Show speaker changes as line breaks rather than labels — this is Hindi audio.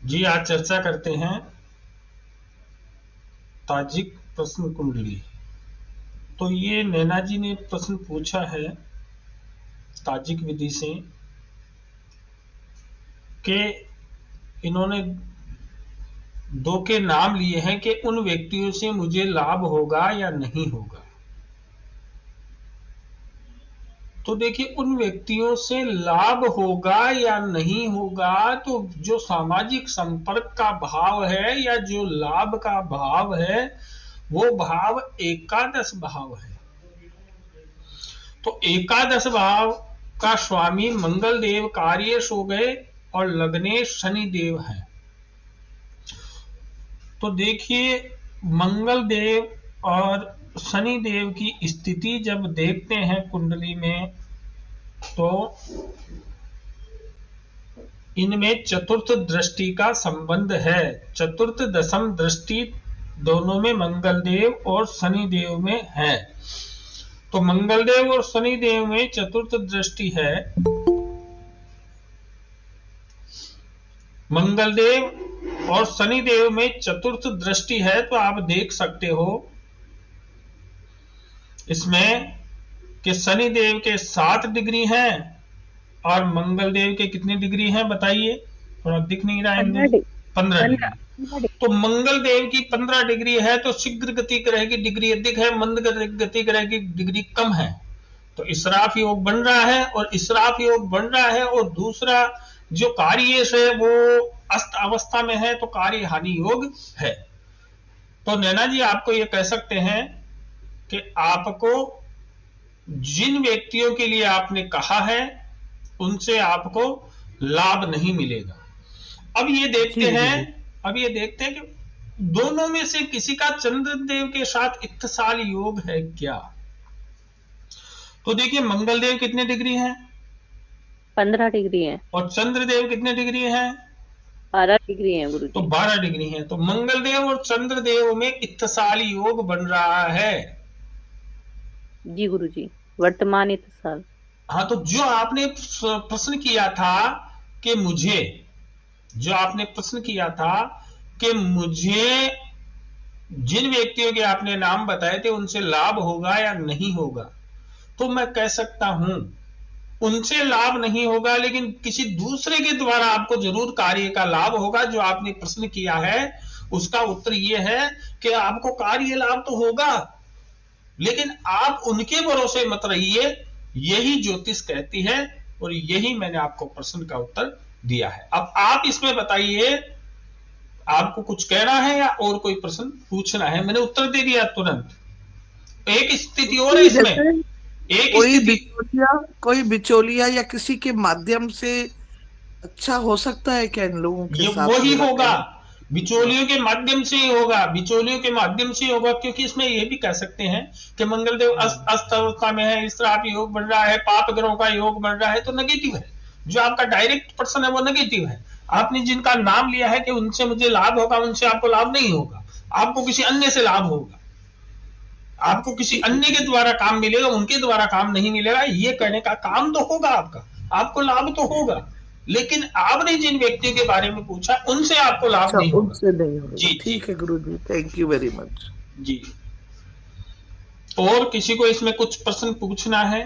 जी आज चर्चा करते हैं ताजिक प्रश्न कुंडली। तो ये नैना जी ने प्रश्न पूछा है ताजिक विधि से कि इन्होंने दो के नाम लिए हैं कि उन व्यक्तियों से मुझे लाभ होगा या नहीं होगा। तो देखिए, उन व्यक्तियों से लाभ होगा या नहीं होगा, तो जो सामाजिक संपर्क का भाव है या जो लाभ का भाव है वो भाव एकादश भाव है। तो एकादश भाव का स्वामी मंगल देव कार्येश हो गए और लग्नेश शनि देव है। तो देखिए, मंगल देव और शनि देव की स्थिति जब देखते हैं कुंडली में, तो इनमें चतुर्थ दृष्टि का संबंध है। चतुर्थ दशम दृष्टि दोनों में मंगल देव और शनि देव में है। तो मंगल देव और शनि देव में चतुर्थ दृष्टि है। मंगल देव और शनि देव में चतुर्थ दृष्टि है। तो आप देख सकते हो इसमें कि शनि देव के 7 डिग्री हैं और मंगल देव के कितने डिग्री हैं बताइए, थोड़ा दिख नहीं रहा है। 15 डिग्री। तो मंगल देव की 15 डिग्री है तो शीघ्र गति ग्रह की डिग्री अधिक है, मंद गति ग्रह की डिग्री कम है। तो इसराफ योग बन रहा है और इसराफ योग बन रहा है। और दूसरा जो कार्येश है वो अस्त अवस्था में है, तो कार्य हानि योग है। तो नैना जी आपको ये कह सकते हैं कि आपको जिन व्यक्तियों के लिए आपने कहा है उनसे आपको लाभ नहीं मिलेगा। अब ये देखते हैं कि दोनों में से किसी का चंद्रदेव के साथ इत्तिसाल योग है क्या। तो देखिए, मंगलदेव कितने डिग्री हैं?
15 डिग्री है।
और चंद्रदेव कितने डिग्री हैं?
12 डिग्री है गुरुजी।
तो 12 डिग्री है। तो मंगलदेव और चंद्रदेव में इत्तिसाल योग बन रहा है।
जी गुरुजी, वर्तमान इत्तिसाल।
हाँ, तो जो आपने प्रश्न किया था कि मुझे जिन व्यक्तियों के आपने नाम बताए थे उनसे लाभ होगा या नहीं होगा, तो मैं कह सकता हूं उनसे लाभ नहीं होगा, लेकिन किसी दूसरे के द्वारा आपको जरूर कार्य का लाभ होगा। जो आपने प्रश्न किया है उसका उत्तर यह है कि आपको कार्य लाभ तो होगा, लेकिन आप उनके भरोसे मत रहिए। यही ज्योतिष कहती है और यही मैंने आपको प्रश्न का उत्तर दिया है। अब आप इसमें बताइए, आपको कुछ कहना है या और कोई प्रश्न पूछना है? मैंने उत्तर दे दिया तुरंत। एक स्थिति और है इसमें,
कोई बिचौलिया या किसी के माध्यम से अच्छा हो सकता है क्या इन लोगों के साथ?
वही होगा, बिचौलियों के माध्यम से ही होगा, बिचौलियों के माध्यम से ही होगा। क्योंकि इसमें यह भी कह सकते हैं कि मंगलदेव अस्त अवस्था में है, इसराफ योग बन रहा है, पाप ग्रहों का योग बन रहा है, तो नेगेटिव है। जो आपका डायरेक्ट पर्सन है वो नेगेटिव है। आपने जिनका नाम लिया है कि उनसे मुझे लाभ होगा, उनसे आपको लाभ नहीं होगा, आपको किसी अन्य से लाभ होगा, आपको किसी अन्य के द्वारा काम मिलेगा, उनके द्वारा काम नहीं मिलेगा। ये कहने का काम तो होगा आपका, आपको लाभ तो होगा, लेकिन आपने जिन व्यक्तियों के बारे में पूछा उनसे आपको लाभ नहीं होगा।
उनसे नहीं होगा। जी ठीक है गुरुजी, थैंक यू वेरी मच।
जी, और किसी को इसमें कुछ प्रश्न पूछना है?